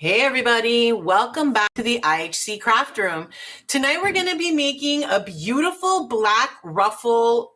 Hey everybody, welcome back to the IHC Craft Room. Tonight we're going to be making a beautiful black ruffle,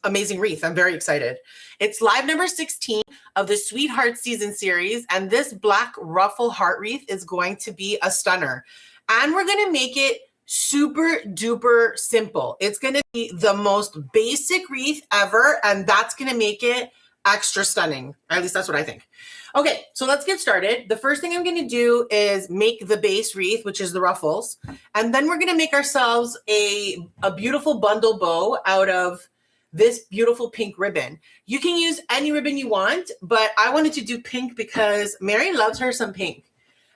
amazing wreath. I'm very excited. It's live number 16 of the Sweetheart Season series, and this black ruffle heart wreath is going to be a stunner. And we're going to make it super duper simple. It's going to be the most basic wreath ever, and that's going to make it extra stunning. At least that's what I think. Okay, so let's get started. The first thing I'm going to do is make the base wreath, which is the ruffles. And then we're going to make ourselves a beautiful bundle bow out of this beautiful pink ribbon. You can use any ribbon you want, but I wanted to do pink because Mary loves her some pink.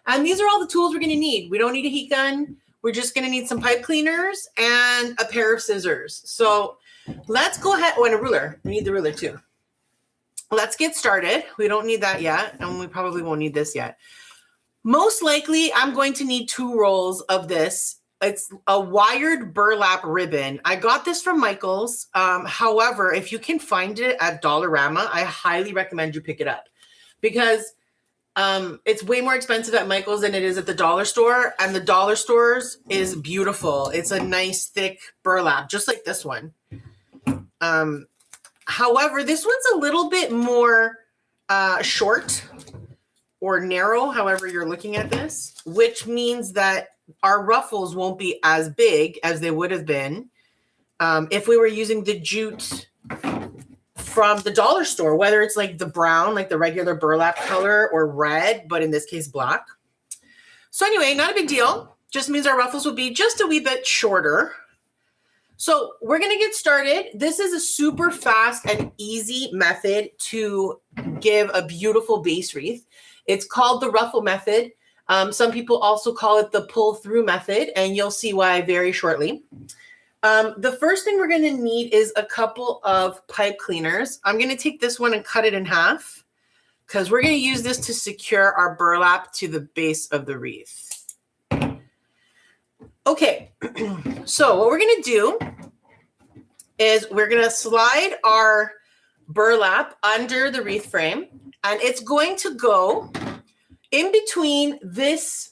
And these are all the tools we're going to need. We don't need a heat gun. We're just going to need some pipe cleaners and a pair of scissors. So let's go ahead. Oh, and a ruler. We need the ruler too. Let's get started. We don't need that yet, and we probably won't need this yet. Most likely, I'm going to need 2 rolls of this. It's a wired burlap ribbon. I got this from Michael's. However, if you can find it at Dollarama, I highly recommend you pick it up because it's way more expensive at Michael's than it is at the dollar store, and the dollar stores is beautiful. It's a nice, thick burlap, just like this one. However, this one's a little bit more short or narrow, however you're looking at this, which means that our ruffles won't be as big as they would have been if we were using the jute from the dollar store, whether it's like the brown, like the regular burlap color, or red, but in this case, black. So anyway, not a big deal. Just means our ruffles will be just a wee bit shorter. So we're going to get started. This is a super fast and easy method to give a beautiful base wreath. It's called the ruffle method. Some people also call it the pull through method, and you'll see why very shortly. The first thing we're going to need is a couple of pipe cleaners. I'm going to take this one and cut it in half because we're going to use this to secure our burlap to the base of the wreath. Okay, so what we're going to do is we're going to slide our burlap under the wreath frame, and it's going to go in between this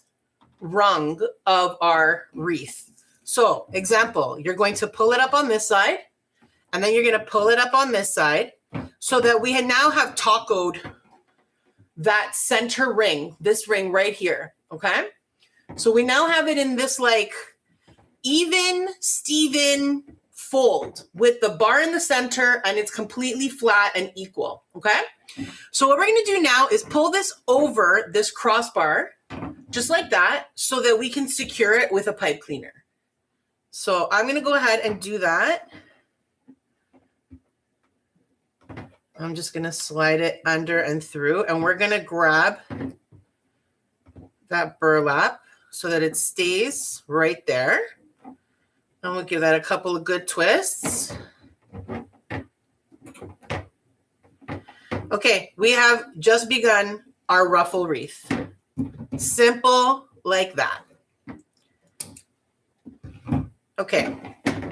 rung of our wreath. So, example, you're going to pull it up on this side, and then you're going to pull it up on this side so that we now have tacoed that center ring, this ring right here, okay? So we now have it in this like even Steven fold with the bar in the center, and it's completely flat and equal, okay? So what we're going to do now is pull this over this crossbar just like that so that we can secure it with a pipe cleaner. So I'm going to go ahead and do that. I'm just going to slide it under and through, and we're going to grab that burlap so that it stays right there. And we'll give that a couple of good twists. Okay, we have just begun our ruffle wreath. Simple like that. Okay,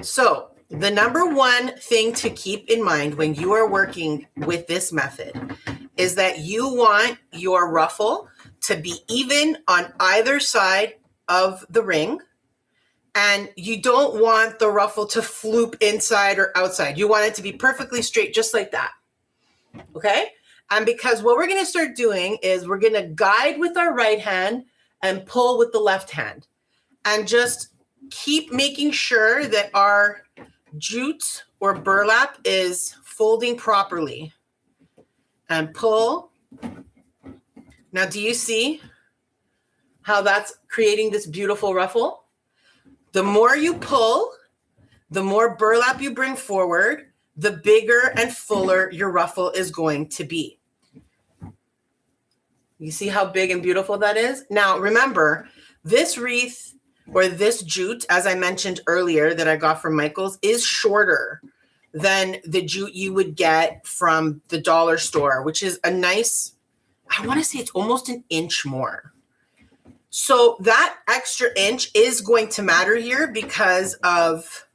so the number one thing to keep in mind when you are working with this method is that you want your ruffle to be even on either side of the ring, and you don't want the ruffle to floop inside or outside. You want it to be perfectly straight, just like that, okay? And because what we're gonna start doing is we're gonna guide with our right hand and pull with the left hand, and just keep making sure that our jute or burlap is folding properly. And pull. Now, do you see how that's creating this beautiful ruffle? The more you pull, the more burlap you bring forward, the bigger and fuller your ruffle is going to be. You see how big and beautiful that is? Now, remember, this wreath or this jute, as I mentioned earlier, that I got from Michael's, is shorter than the jute you would get from the dollar store, which is a nice, I want to say it's almost an inch more. So that extra inch is going to matter here because of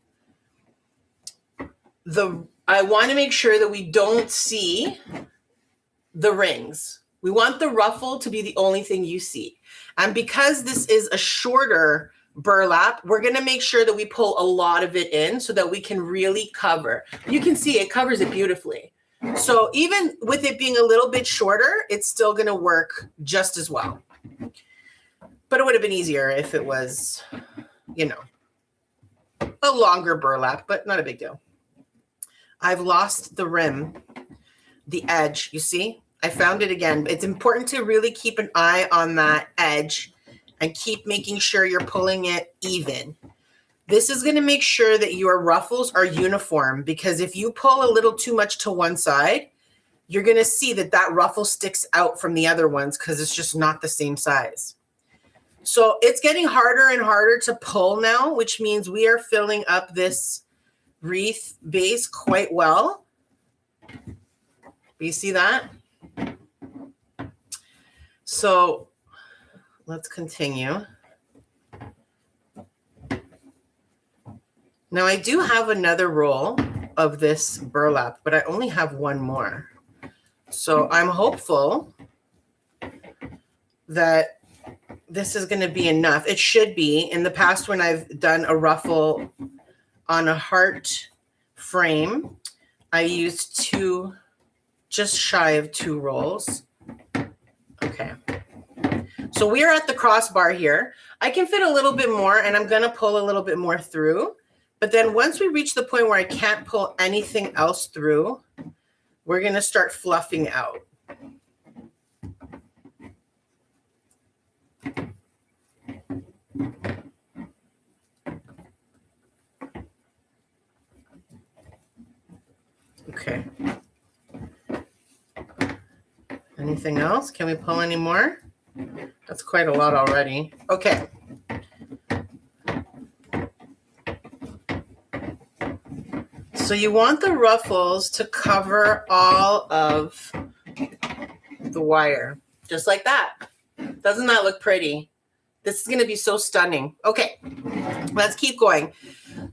I want to make sure that we don't see the rings. We want the ruffle to be the only thing you see. And because this is a shorter burlap, we're going to make sure that we pull a lot of it in so that we can really cover. You can see it covers it beautifully. So even with it being a little bit shorter, it's still going to work just as well. But it would have been easier if it was, you know, a longer burlap, but not a big deal. I've lost the rim, the edge, you see? I found it again. It's important to really keep an eye on that edge and keep making sure you're pulling it even. This is going to make sure that your ruffles are uniform, because if you pull a little too much to one side, you're going to see that that ruffle sticks out from the other ones because it's just not the same size. So it's getting harder and harder to pull now, which means we are filling up this wreath base quite well. You see that? So let's continue. Now I do have another roll of this burlap, but I only have one more. So I'm hopeful that this is going to be enough. It should be. In the past, when I've done a ruffle on a heart frame, I used just shy of 2 rolls. Okay. So we are at the crossbar here. I can fit a little bit more, and I'm going to pull a little bit more through. But then once we reach the point where I can't pull anything else through, we're going to start fluffing out. Okay. Anything else? Can we pull any more? That's quite a lot already. Okay. So you want the ruffles to cover all of the wire, just like that. Doesn't that look pretty? This is going to be so stunning. Okay, let's keep going.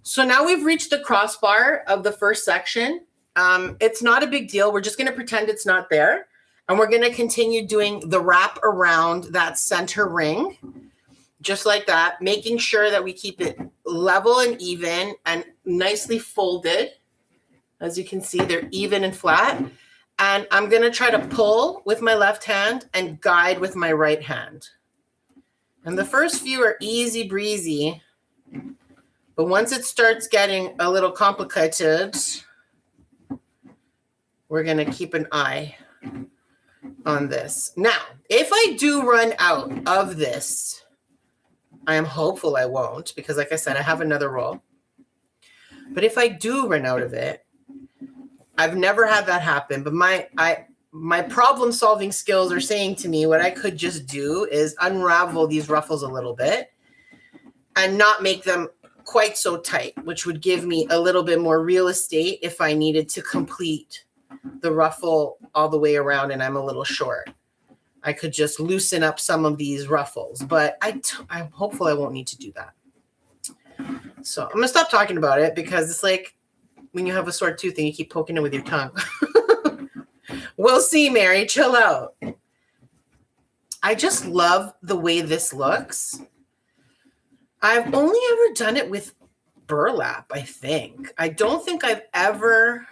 So now we've reached the crossbar of the first section. It's not a big deal. We're just going to pretend it's not there. And we're going to continue doing the wrap around that center ring, just like that, making sure that we keep it level and even and nicely folded. As you can see, they're even and flat. And I'm going to try to pull with my left hand and guide with my right hand. And the first few are easy breezy. But once it starts getting a little complicated, we're going to keep an eye on this. Now, if I do run out of this, I am hopeful I won't, because like I said, I have another roll. But if I do run out of it, I've never had that happen, but my problem solving skills are saying to me what I could just do is unravel these ruffles a little bit and not make them quite so tight, which would give me a little bit more real estate if I needed to complete the ruffle all the way around and I'm a little short. I could just loosen up some of these ruffles, but I'm hopeful I won't need to do that. So I'm going to stop talking about it, because it's like when you have a sore tooth and you keep poking it with your tongue. We'll see, Mary. Chill out. I just love the way this looks. I've only ever done it with burlap, I think. I don't think I've ever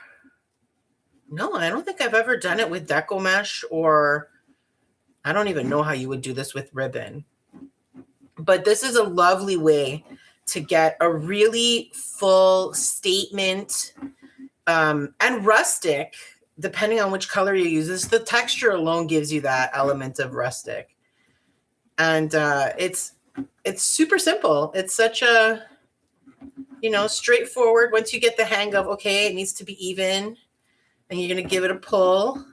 done it with deco mesh, or I don't even know how you would do this with ribbon. But this is a lovely way to get a really full statement and rustic, depending on which color you use. The texture alone gives you that element of rustic. And it's super simple. It's such a, straightforward. Once you get the hang of, okay, it needs to be even, and you're going to give it a pull.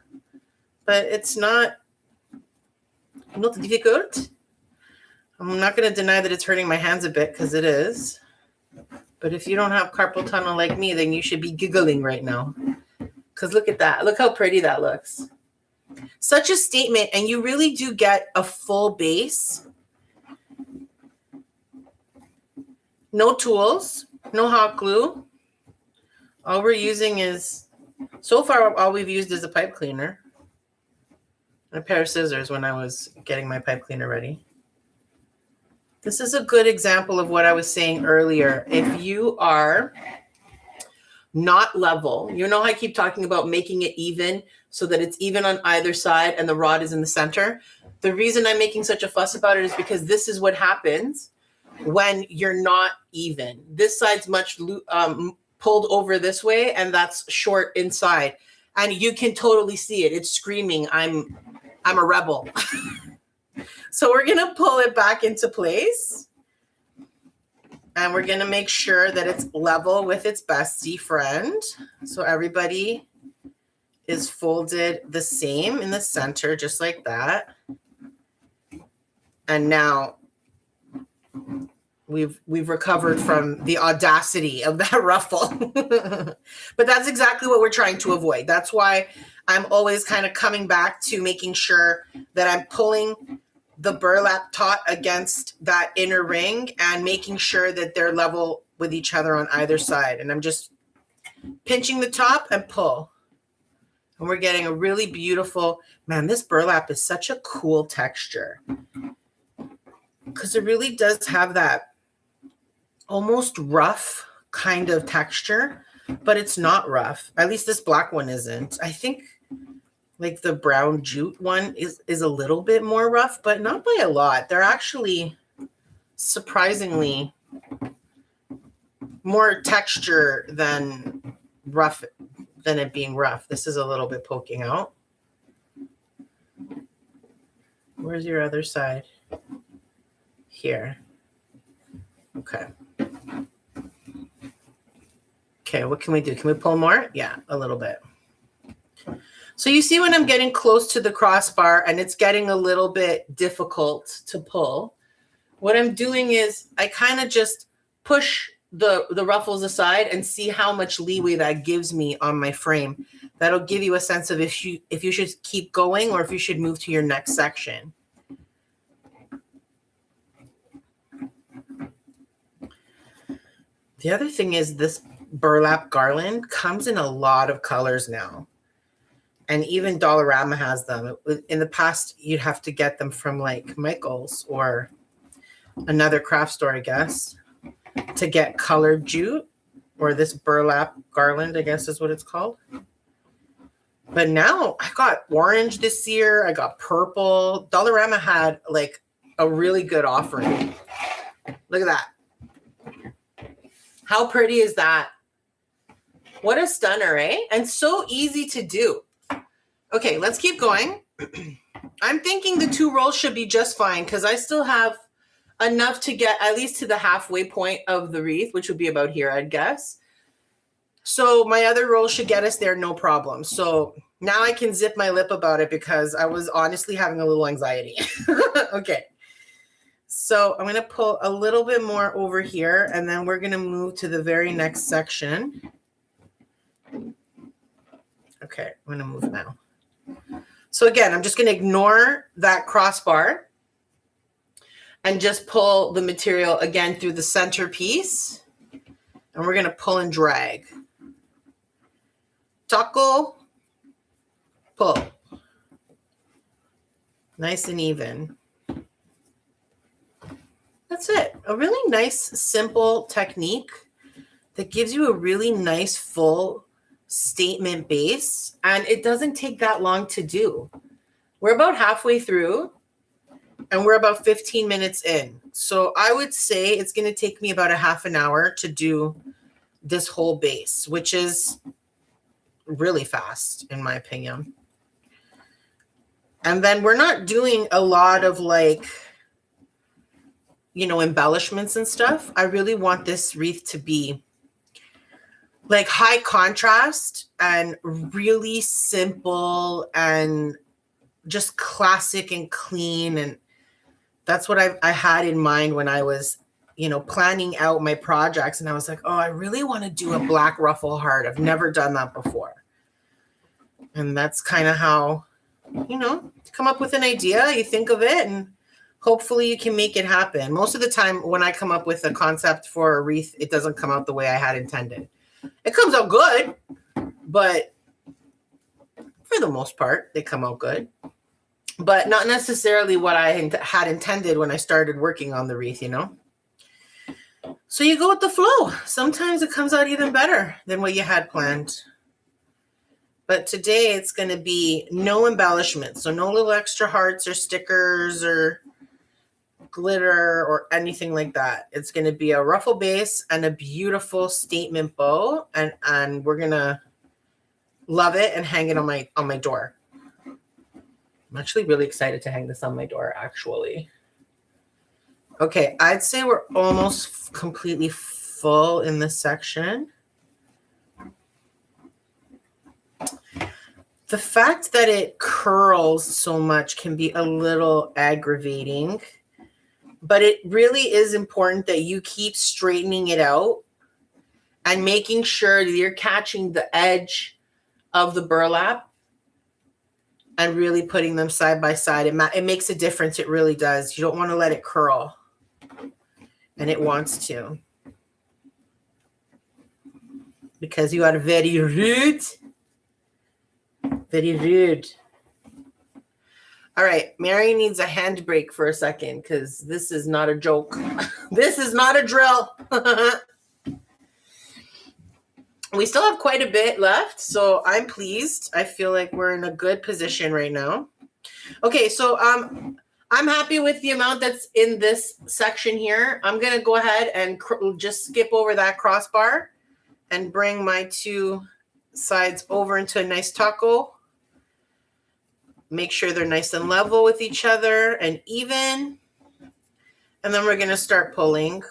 But it's not difficult. I'm not going to deny that it's hurting my hands a bit, because it is. But if you don't have carpal tunnel like me, then you should be giggling right now. Because look at that. Look how pretty that looks. Such a statement. And you really do get a full base. No tools. No hot glue. All we're using is, so far, all we've used is a pipe cleaner. a pair of scissors when I was getting my pipe cleaner ready. This is a good example of what I was saying earlier. If you are not level, you know how I keep talking about making it even so that it's even on either side and the rod is in the center? The reason I'm making such a fuss about it is because this is what happens when you're not even. This side's much pulled over this way, and that's short inside. And you can totally see it. It's screaming, I'm a rebel. So we're going to pull it back into place. And we're going to make sure that it's level with its bestie friend. So everybody is folded the same in the center, just like that. And now we've recovered from the audacity of that ruffle. But that's exactly what we're trying to avoid. That's why I'm always kind of coming back to making sure that I'm pulling the burlap taut against that inner ring and making sure that they're level with each other on either side. And I'm just pinching the top and pull. And we're getting a really beautiful, man, this burlap is such a cool texture. Because it really does have that almost rough kind of texture, but it's not rough. At least this black one isn't. I think like the brown jute one is a little bit more rough, but not by a lot. They're actually surprisingly more texture than rough, than it being rough. This is a little bit poking out. Where's your other side? Here. Okay. Okay, what can we do? Can we pull more? Yeah, a little bit. So you see when I'm getting close to the crossbar and it's getting a little bit difficult to pull, what I'm doing is I kind of just push the ruffles aside and see how much leeway that gives me on my frame. That'll give you a sense of if you should keep going or if you should move to your next section. The other thing is this burlap garland comes in a lot of colors now. And even Dollarama has them. In the past, you'd have to get them from like Michael's or another craft store, I guess, to get colored jute or this burlap garland, I guess is what it's called. But now I got orange this year. I got purple. Dollarama had like a really good offering. Look at that. How pretty is that? What a stunner, eh? And so easy to do. Okay, let's keep going. I'm thinking the 2 rolls should be just fine because I still have enough to get at least to the halfway point of the wreath, which would be about here, I'd guess. So my other roll should get us there, no problem. So now I can zip my lip about it because I was honestly having a little anxiety. Okay. So I'm going to pull a little bit more over here, and then we're going to move to the very next section. Okay, I'm going to move now. So again, I'm just going to ignore that crossbar and just pull the material again through the center piece. And we're going to pull and drag. Taco, pull. Nice and even. That's it. A really nice, simple technique that gives you a really nice, full statement base, and it doesn't take that long to do. We're about halfway through and we're about 15 minutes in. So I would say it's going to take me about a half an hour to do this whole base, which is really fast in my opinion. And then we're not doing a lot of like, you know, embellishments and stuff. I really want this wreath to be like high contrast and really simple and just classic and clean. And that's what I had in mind when I was, you know, planning out my projects. And I was like, oh, I really want to do a black ruffle heart. I've never done that before. And that's kind of how, you know, come up with an idea, you think of it, and hopefully you can make it happen. Most of the time when I come up with a concept for a wreath, it doesn't come out the way I had intended. It comes out good, but for the most part, they come out good. but not necessarily what I had intended when I started working on the wreath, you know? So you go with the flow. Sometimes it comes out even better than what you had planned. But today it's going to be no embellishment. So no little extra hearts or stickers or glitter or anything like that. It's going to be a ruffle base and a beautiful statement bow. And we're going to love it and hang it on my door. I'm actually really excited to hang this on my door, actually. Okay, I'd say we're almost completely full in this section. The fact that it curls so much can be a little aggravating, but it really is important that you keep straightening it out and making sure that you're catching the edge of the burlap and really putting them side by side. It makes a difference. It really does. You don't want to let it curl, and it wants to, because you are very rude. Very rude. All right, Mary needs a handbrake for a second because this is not a joke. This is not a drill. We still have quite a bit left, so I'm pleased. I feel like we're in a good position right now. Okay, so I'm happy with the amount that's in this section here. I'm going to go ahead and just skip over that crossbar and bring my two sides over into a nice taco. Make sure they're nice and level with each other and even. And then we're going to start pulling.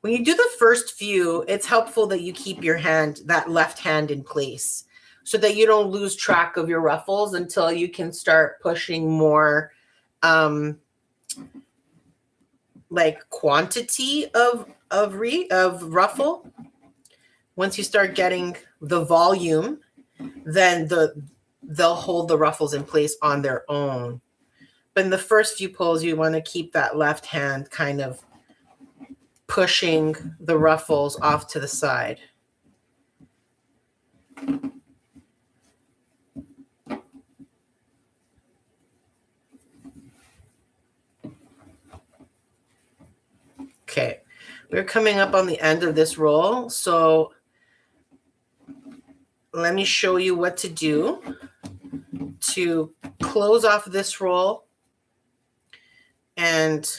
When you do the first few, it's helpful that you keep your hand, that left hand, in place so that you don't lose track of your ruffles until you can start pushing more like quantity of ruffle. Once you start getting the volume, then they'll hold the ruffles in place on their own. But in the first few pulls, you want to keep that left hand kind of pushing the ruffles off to the side. Okay, we're coming up on the end of this roll, so let me show you what to do to close off this roll and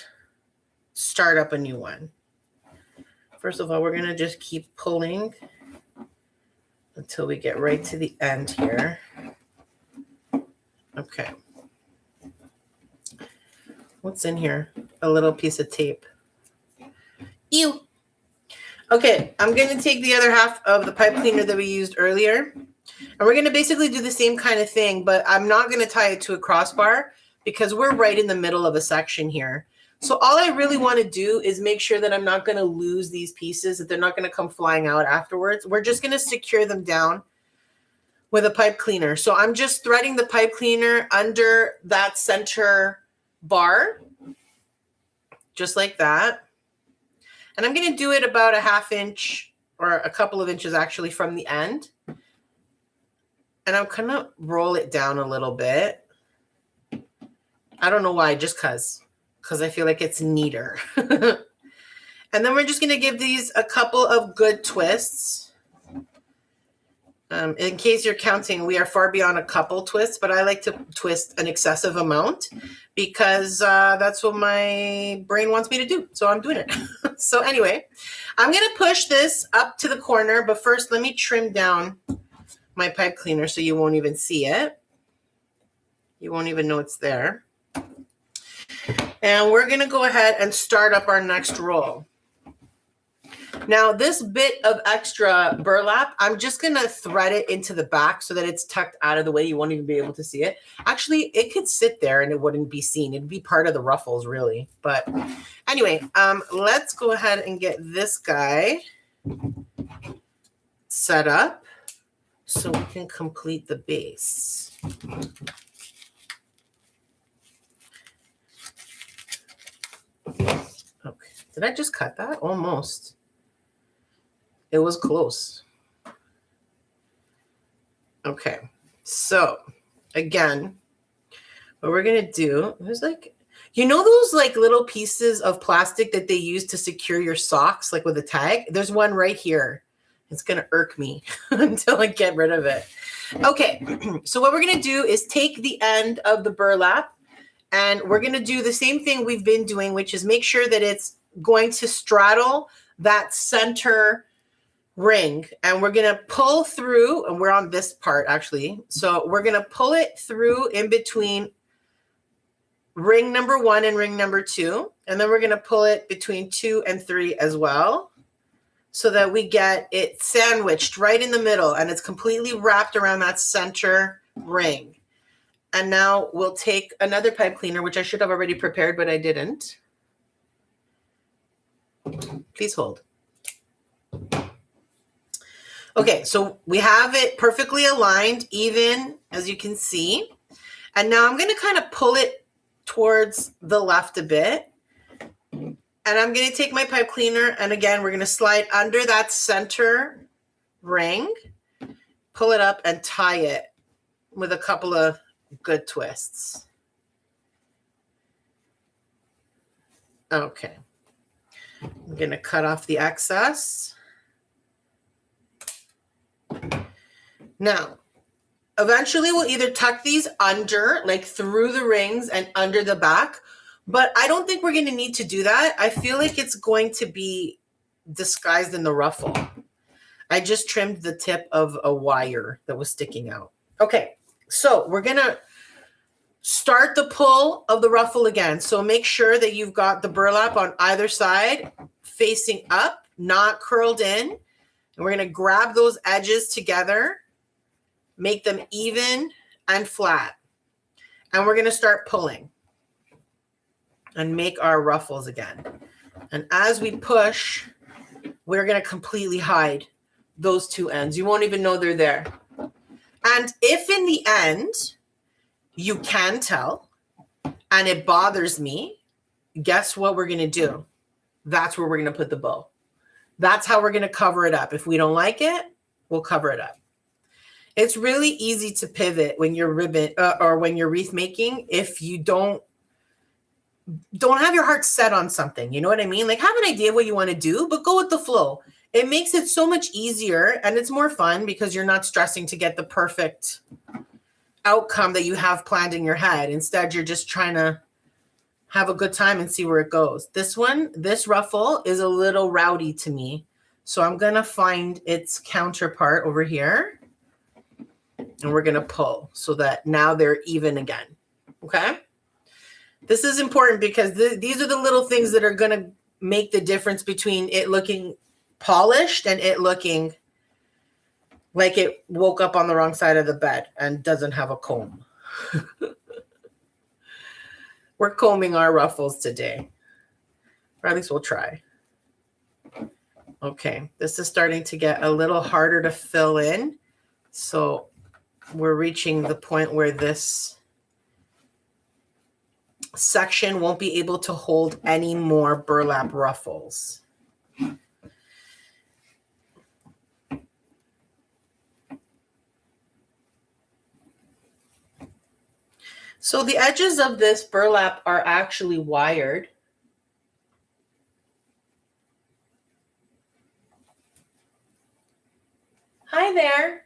start up a new one. First of all, we're going to just keep pulling until we get right to the end here. Okay. What's in here? A little piece of tape. Ew. Okay, I'm going to take the other half of the pipe cleaner that we used earlier, and we're going to basically do the same kind of thing, but I'm not going to tie it to a crossbar because we're right in the middle of a section here. So all I really want to do is make sure that I'm not going to lose these pieces, that they're not going to come flying out afterwards. We're just going to secure them down with a pipe cleaner. So I'm just threading the pipe cleaner under that center bar, just like that. And I'm going to do it about a ½ inch or a couple of inches actually from the end. And I'm going to roll it down a little bit. I don't know why, just because I feel like it's neater. And then we're just going to give these a couple of good twists. In case you're counting, we are far beyond a couple twists, but I like to twist an excessive amount because that's what my brain wants me to do. So I'm doing it. So anyway, I'm going to push this up to the corner, but first let me trim down my pipe cleaner so you won't even see it. You won't even know it's there. And we're going to go ahead and start up our next roll. Now, this bit of extra burlap, I'm just going to thread it into the back so that it's tucked out of the way. You won't even be able to see it. Actually, it could sit there and it wouldn't be seen. It'd be part of the ruffles, really. But anyway, let's go ahead and get this guy set up so we can complete the base. Okay, did I just cut that? Almost. It was close. Okay, so again, what we're going to do, there's like, you know those like little pieces of plastic that they use to secure your socks, like with a tag? There's one right here. It's going to irk me until I get rid of it. Okay, so what we're going to do is take the end of the burlap, and we're going to do the same thing we've been doing, which is make sure that it's going to straddle that center ring. And we're going to pull through, and we're on this part actually. So we're going to pull it through in between ring number 1 and ring number 2. And then we're going to pull it between 2 and 3 as well, so that we get it sandwiched right in the middle and it's completely wrapped around that center ring. And now we'll take another pipe cleaner, which I should have already prepared, but I didn't. Please hold. Okay, so we have it perfectly aligned, even, as you can see. And now I'm going to kind of pull it towards the left a bit. And I'm going to take my pipe cleaner, and again, we're going to slide under that center ring, pull it up, and tie it with a couple of good twists. Okay. I'm going to cut off the excess. Now, eventually we'll either tuck these under, like through the rings and under the back, but I don't think we're going to need to do that. I feel like it's going to be disguised in the ruffle. I just trimmed the tip of a wire that was sticking out. Okay, so we're going to start the pull of the ruffle again. So make sure that you've got the burlap on either side facing up, not curled in. And we're going to grab those edges together, make them even and flat. And we're going to start pulling and make our ruffles again. And as we push, we're going to completely hide those two ends. You won't even know they're there. And if in the end you can tell and it bothers me, guess what we're going to do? That's where we're going to put the bow. That's how we're going to cover it up. If we don't like it, we'll cover it up. It's really easy to pivot when you're ribbon or when you're wreath making if you don't have your heart set on something. You know what I mean? Like, have an idea what you want to do, but go with the flow. It makes it so much easier and it's more fun because you're not stressing to get the perfect outcome that you have planned in your head. Instead, you're just trying to have a good time and see where it goes. This ruffle is a little rowdy to me. So I'm going to find its counterpart over here and we're going to pull so that now they're even again. Okay. This is important because these are the little things that are going to make the difference between it looking polished and it looking like it woke up on the wrong side of the bed and doesn't have a comb. We're combing our ruffles today, or at least we'll try. Okay, this is starting to get a little harder to fill in. So we're reaching the point where this section won't be able to hold any more burlap ruffles. So the edges of this burlap are actually wired. Hi there.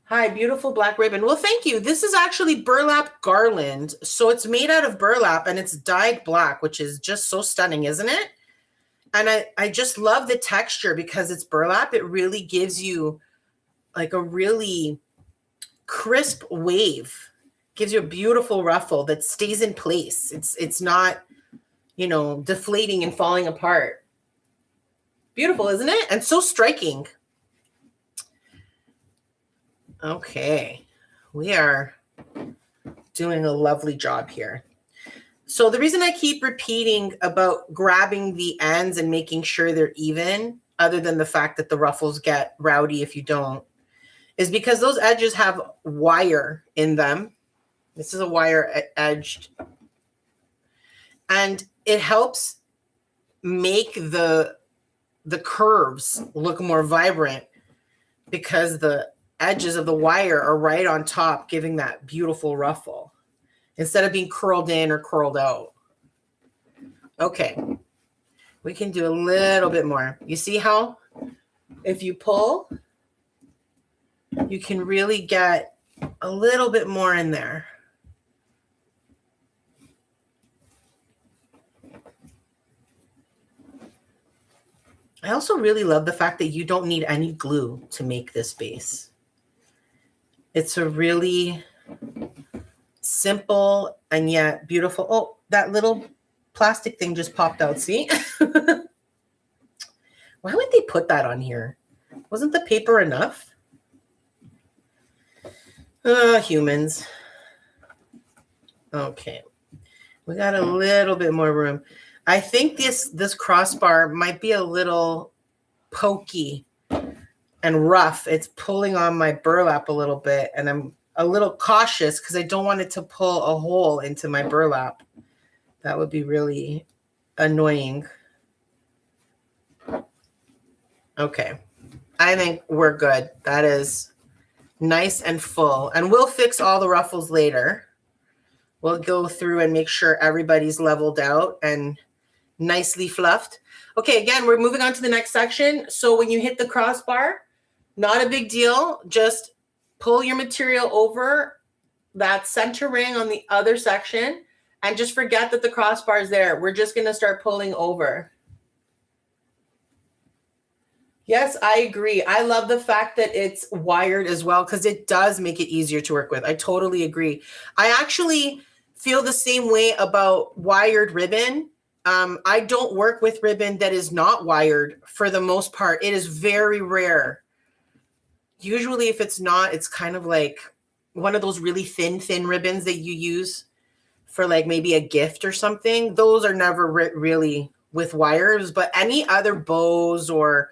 Hi, beautiful black ribbon. Well, thank you. This is actually burlap garland. So it's made out of burlap and it's dyed black, which is just so stunning, isn't it? And I just love the texture because it's burlap. It really gives you like a really crisp wave. Gives you a beautiful ruffle that stays in place. It's not, you know, deflating and falling apart. Beautiful, isn't it? And so striking. Okay, we are doing a lovely job here. So the reason I keep repeating about grabbing the ends and making sure they're even, other than the fact that the ruffles get rowdy if you don't, is because those edges have wire in them. This is a wire edged. And it helps make the curves look more vibrant because the edges of the wire are right on top, giving that beautiful ruffle instead of being curled in or curled out. Okay, we can do a little bit more. You see how if you pull, you can really get a little bit more in there. I also really love the fact that you don't need any glue to make this base. It's a really simple and yet beautiful. Oh, that little plastic thing just popped out. See? Why would they put that on here? Wasn't the paper enough? Humans. Okay. We got a little bit more room. I think this crossbar might be a little pokey and rough. It's pulling on my burlap a little bit, and I'm a little cautious because I don't want it to pull a hole into my burlap. That would be really annoying. Okay, I think we're good. That is nice and full, and we'll fix all the ruffles later. We'll go through and make sure everybody's leveled out and nicely fluffed. Okay, again, we're moving on to the next section. So when you hit the crossbar, not a big deal. Just pull your material over that center ring on the other section and just forget that the crossbar is there. We're just going to start pulling over. Yes, I agree. I love the fact that it's wired as well because it does make it easier to work with. I totally agree. I actually feel the same way about wired ribbon. I don't work with ribbon that is not wired for the most part. It is very rare. Usually if it's not, it's kind of like one of those really thin ribbons that you use for like maybe a gift or something. Those are never really with wires, but any other bows or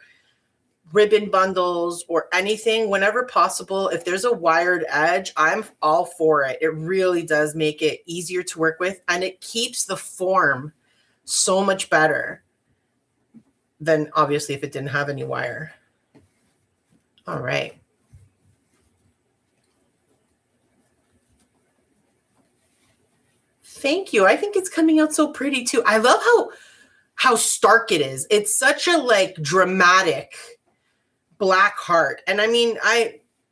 ribbon bundles or anything, whenever possible, if there's a wired edge, I'm all for it. It really does make it easier to work with, and it keeps the form so much better than obviously if it didn't have any wire. All right. Thank you. I think it's coming out so pretty too. I love how stark it is. It's such a like dramatic black heart. And I mean,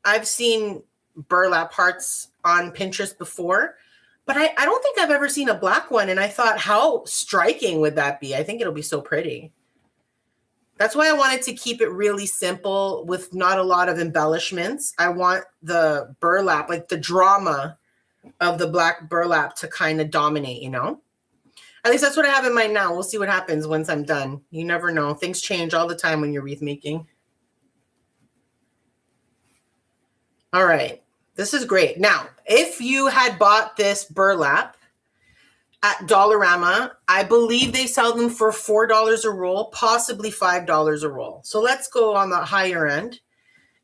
I've seen burlap hearts on Pinterest before, but I don't think I've ever seen a black one. And I thought, how striking would that be? I think it'll be so pretty. That's why I wanted to keep it really simple with not a lot of embellishments. I want the burlap, like the drama of the black burlap to kind of dominate, you know? At least that's what I have in mind now. We'll see what happens once I'm done. You never know. Things change all the time when you're wreath making. All right, this is great. Now, if you had bought this burlap at Dollarama, I believe they sell them for $4 a roll, possibly $5 a roll. So let's go on the higher end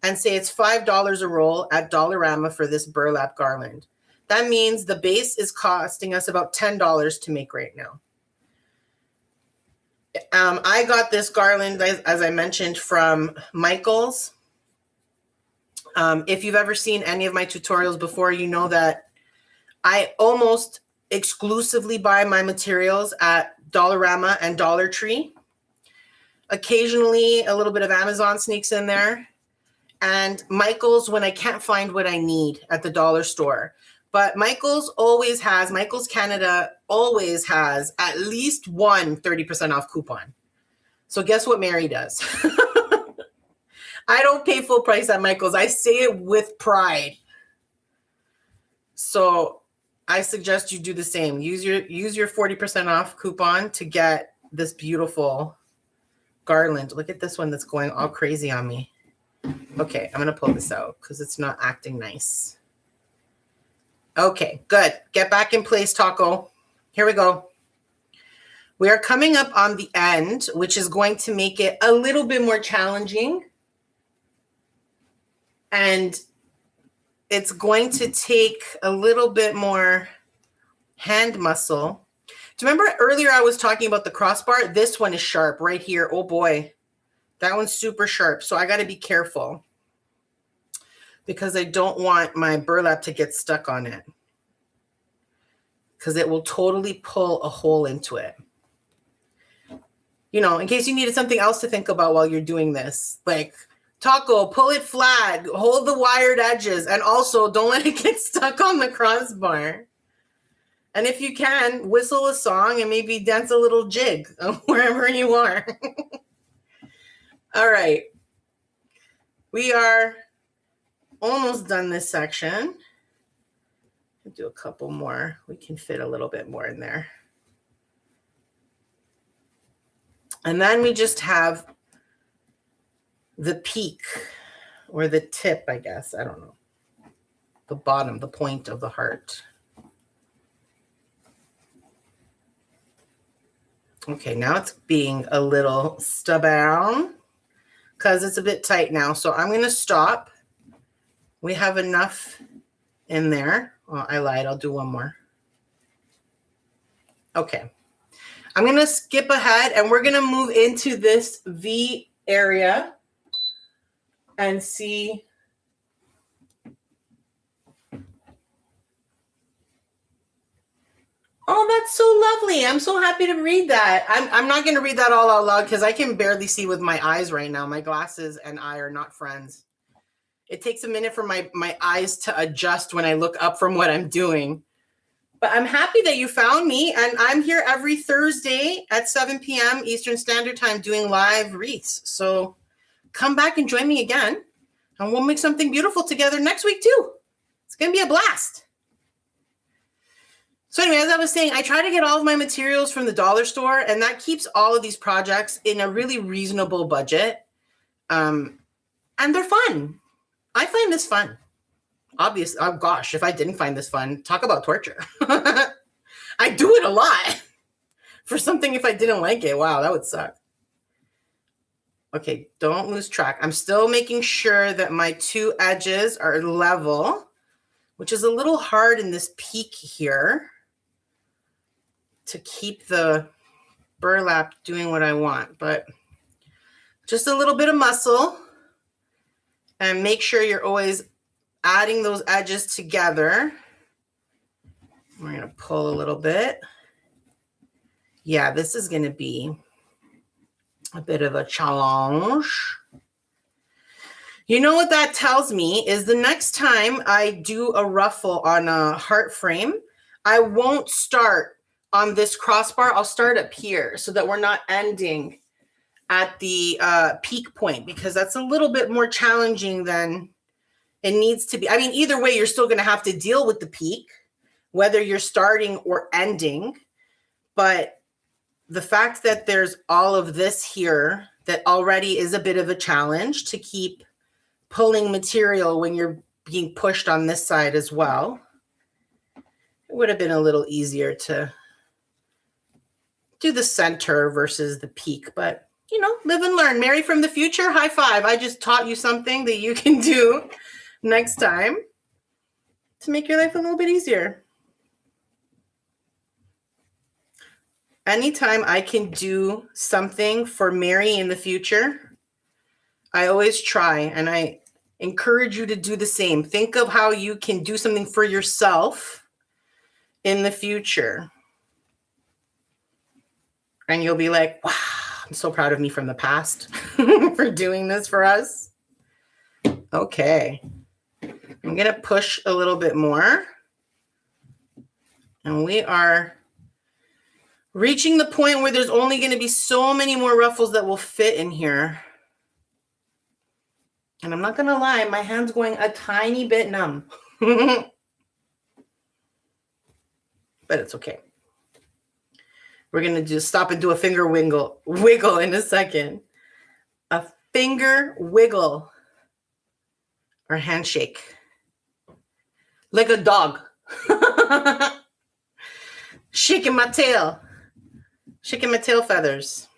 and say it's $5 a roll at Dollarama for this burlap garland. That means the base is costing us about $10 to make right now. I got this garland, as I mentioned, from Michael's. If you've ever seen any of my tutorials before, you know that I almost exclusively buy my materials at Dollarama and Dollar Tree. Occasionally, a little bit of Amazon sneaks in there. And Michael's when I can't find what I need at the dollar store. But Michael's Canada always has at least one 30% off coupon. So guess what Mary does? I don't pay full price at Michael's. I say it with pride. So I suggest you do the same. Use your 40% off coupon to get this beautiful garland. Look at this one that's going all crazy on me. Okay, I'm going to pull this out because it's not acting nice. Okay, good. Get back in place, Taco. Here we go. We are coming up on the end, which is going to make it a little bit more challenging. And it's going to take a little bit more hand muscle. Do you remember earlier I was talking about the crossbar? This one is sharp right here. Oh boy, that one's super sharp. So I got to be careful. because I don't want my burlap to get stuck on it, because it will totally pull a hole into it. You know, in case you needed something else to think about while you're doing this, like Taco, pull it flat, hold the wired edges, and also don't let it get stuck on the crossbar. And if you can, whistle a song and maybe dance a little jig wherever you are. All right. We are almost done this section. I'll do a couple more. We can fit a little bit more in there. And then we just have the peak or the tip, I guess. I don't know. The bottom, the point of the heart. Okay, now it's being a little stubborn because it's a bit tight now. So I'm going to stop. We have enough in there. Well, I lied. I'll do one more. Okay. I'm going to skip ahead and we're going to move into this V area and see. Oh, that's so lovely. I'm so happy to read that. I'm not going to read that all out loud because I can barely see with my eyes right now. My glasses and I are not friends. It takes a minute for my eyes to adjust when I look up from what I'm doing. But I'm happy that you found me, and I'm here every Thursday at 7 p.m. Eastern Standard Time doing live wreaths. So come back and join me again, and we'll make something beautiful together next week too. It's going to be a blast. So anyway, as I was saying, I try to get all of my materials from the dollar store, and that keeps all of these projects in a really reasonable budget. And they're fun. I find this fun. Obviously, oh gosh, if I didn't find this fun, talk about torture. I do it a lot for something if I didn't like it. Wow, that would suck. Okay, don't lose track. I'm still making sure that my two edges are level, which is a little hard in this peak here to keep the burlap doing what I want, but just a little bit of muscle, and make sure you're always adding those edges together. We're going to pull a little bit. Yeah, this is going to be a bit of a challenge. You know what that tells me is the next time I do a ruffle on a heart frame, I won't start on this crossbar. I'll start up here so that we're not ending at the peak point, because that's a little bit more challenging than it needs to be. I mean, either way, you're still going to have to deal with the peak, whether you're starting or ending. But the fact that there's all of this here that already is a bit of a challenge to keep pulling material when you're being pushed on this side as well, it would have been a little easier to do the center versus the peak. But, you know, live and learn. Mary from the future, high five. I just taught you something that you can do next time to make your life a little bit easier. Anytime I can do something for Mary in the future, I always try, and I encourage you to do the same. Think of how you can do something for yourself in the future. And you'll be like, wow, I'm so proud of me from the past for doing this for us. Okay. I'm going to push a little bit more. And we are reaching the point where there's only going to be so many more ruffles that will fit in here. And I'm not going to lie, my hand's going a tiny bit numb. But it's okay. We're going to just stop and do a finger wiggle in a second. A finger wiggle or handshake. Like a dog. Shaking my tail. Shaking my tail feathers.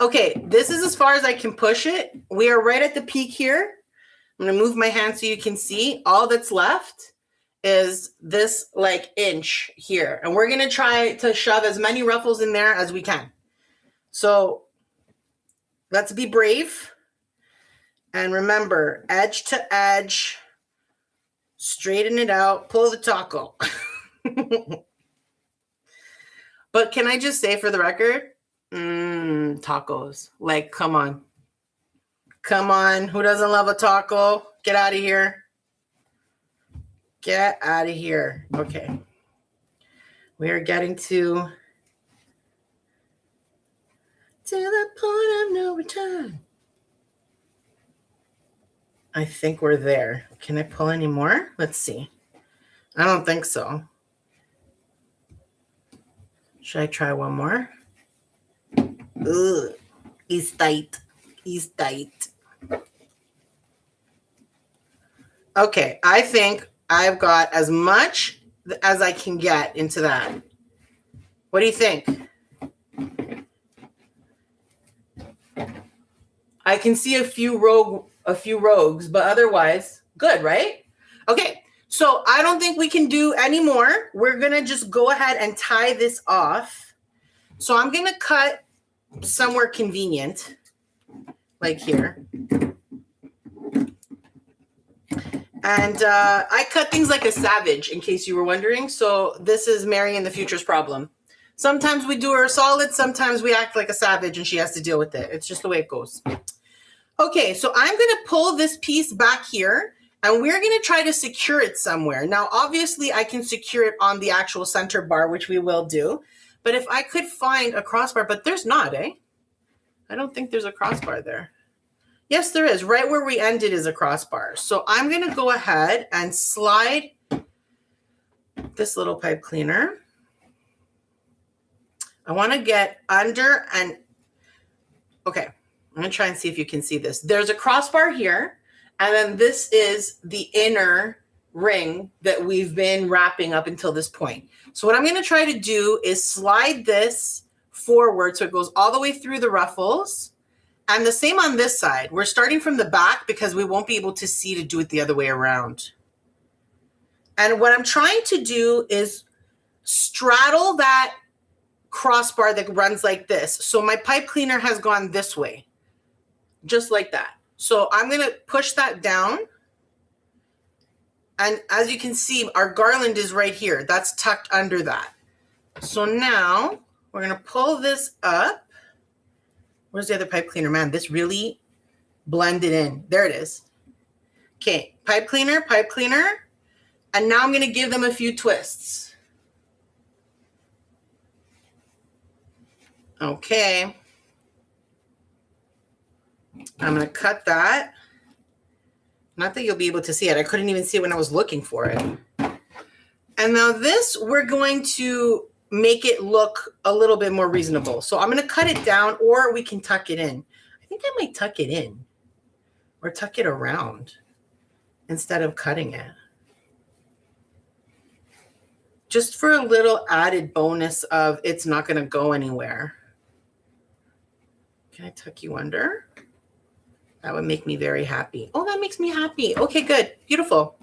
Okay, this is as far as I can push it. We are right at the peak here. I'm going to move my hand so you can see. All that's left is this like inch here. And we're going to try to shove as many ruffles in there as we can. So let's be brave. And remember, edge to edge, straighten it out, pull the taco. But can I just say for the record, tacos. Like, come on. Come on. Who doesn't love a taco? Get out of here. Get out of here. Okay. We are getting to the point of no return. I think we're there. Can I pull any more? Let's see. I don't think so. Should I try one more? Ugh. He's tight. He's tight. Okay, I think I've got as much as I can get into that. What do you think? I can see a few rogues, but otherwise good, right? Okay, so I don't think we can do any more. We're gonna just go ahead and tie this off. So I'm gonna cut somewhere convenient, like here. And I cut things like a savage, in case you were wondering. So this is Mary in the Future's problem. Sometimes we do her solid, sometimes we act like a savage and she has to deal with it. It's just the way it goes. Okay, so I'm going to pull this piece back here and we're going to try to secure it somewhere. Now, obviously, I can secure it on the actual center bar, which we will do. But if I could find a crossbar, but there's not, eh? I don't think there's a crossbar there. Yes, there is. Right where we ended is a crossbar. So I'm going to go ahead and slide this little pipe cleaner. I want to get under and, okay, I'm going to try and see if you can see this. There's a crossbar here, and then this is the inner ring that we've been wrapping up until this point. So what I'm going to try to do is slide this forward so it goes all the way through the ruffles. And the same on this side. We're starting from the back because we won't be able to see to do it the other way around. And what I'm trying to do is straddle that crossbar that runs like this. So my pipe cleaner has gone this way, just like that. So I'm going to push that down. And as you can see, our garland is right here. That's tucked under that. So now we're going to pull this up. Where's the other pipe cleaner? Man, this really blended in. There it is. Okay, pipe cleaner. And now I'm going to give them a few twists. Okay. I'm going to cut that. Not that you'll be able to see it. I couldn't even see it when I was looking for it. And now this, we're going to make it look a little bit more reasonable. So I'm going to cut it down, or we can tuck it in. I think I might tuck it in or tuck it around instead of cutting it. Just for a little added bonus of it's not going to go anywhere. Can I tuck you under? That would make me very happy. Oh, that makes me happy. Okay, good. Beautiful.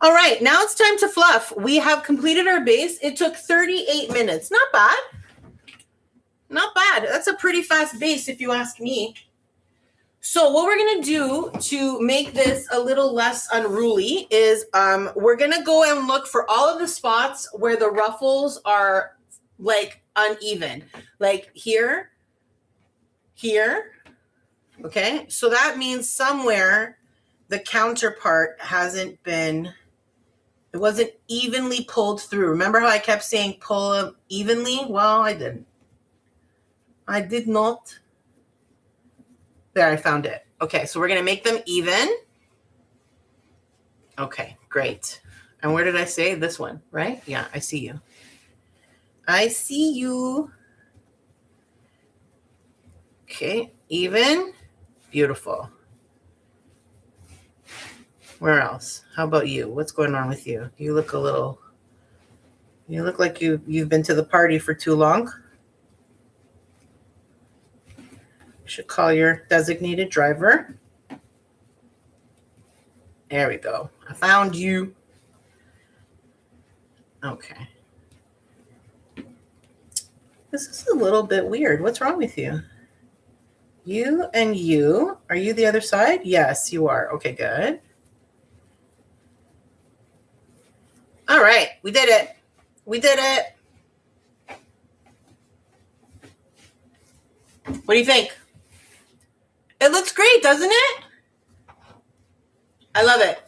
All right, now it's time to fluff. We have completed our base. It took 38 minutes. Not bad. Not bad. That's a pretty fast base if you ask me. So what we're going to do to make this a little less unruly is we're going to go and look for all of the spots where the ruffles are like uneven. Like here, here. Okay, so that means somewhere the counterpart hasn't been, it wasn't evenly pulled through. Remember how I kept saying pull them evenly? Well, I didn't. I did not. There, I found it. Okay, so we're going to make them even. Okay, great. And where did I say? This one, right? Yeah, I see you. I see you. Okay, even. Beautiful. Where else? How about you? What's going on with you? You look a little, you look like you've been to the party for too long. You should call your designated driver. There we go. I found you. Okay. This is a little bit weird. What's wrong with you? You and you. Are you the other side? Yes, you are. Okay, good. All right, we did it. We did it. What do you think? It looks great, doesn't it? I love it.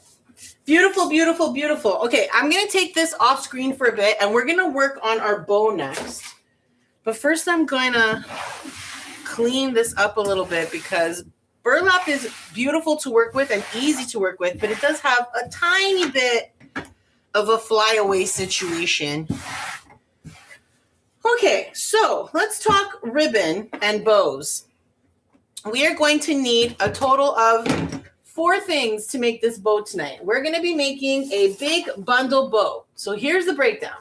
Beautiful, beautiful, beautiful. Okay, I'm going to take this off screen for a bit, and we're going to work on our bow next. But first, I'm going to clean this up a little bit because burlap is beautiful to work with and easy to work with, but it does have a tiny bit of a flyaway situation. Okay, so let's talk ribbon and bows. We are going to need a total of 4 things to make this bow tonight. We're going to be making a big bundle bow. So here's the breakdown.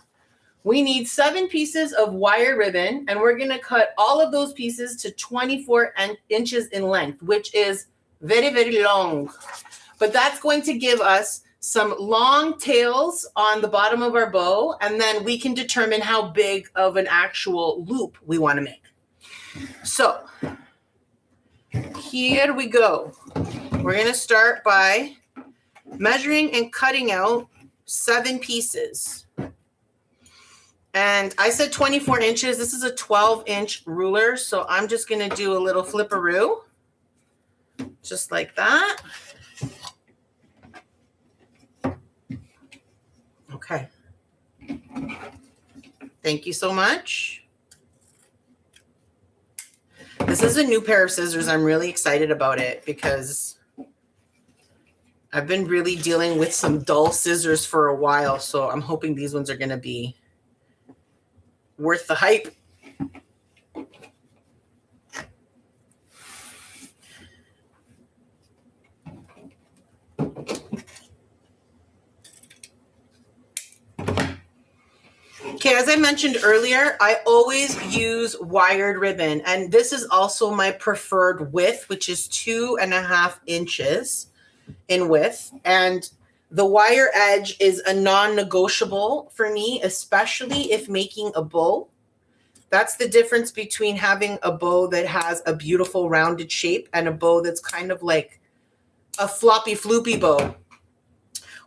We need 7 pieces of wire ribbon, and we're going to cut all of those pieces to 24 inches in length, which is very, very long. But that's going to give us some long tails on the bottom of our bow, and then we can determine how big of an actual loop we want to make. So here we go. We're going to start by measuring and cutting out 7 pieces. And I said 24 inches. This is a 12-inch ruler, so I'm just going to do a little flipperoo, just like that. Okay. Thank you so much. This is a new pair of scissors. I'm really excited about it because I've been really dealing with some dull scissors for a while, so I'm hoping these ones are going to be worth the hype. Okay, as I mentioned earlier, I always use wired ribbon, and this is also my preferred width, which is 2.5 inches in width. And the wire edge is a non-negotiable for me, especially if making a bow. That's the difference between having a bow that has a beautiful rounded shape and a bow that's kind of like a floppy floopy bow,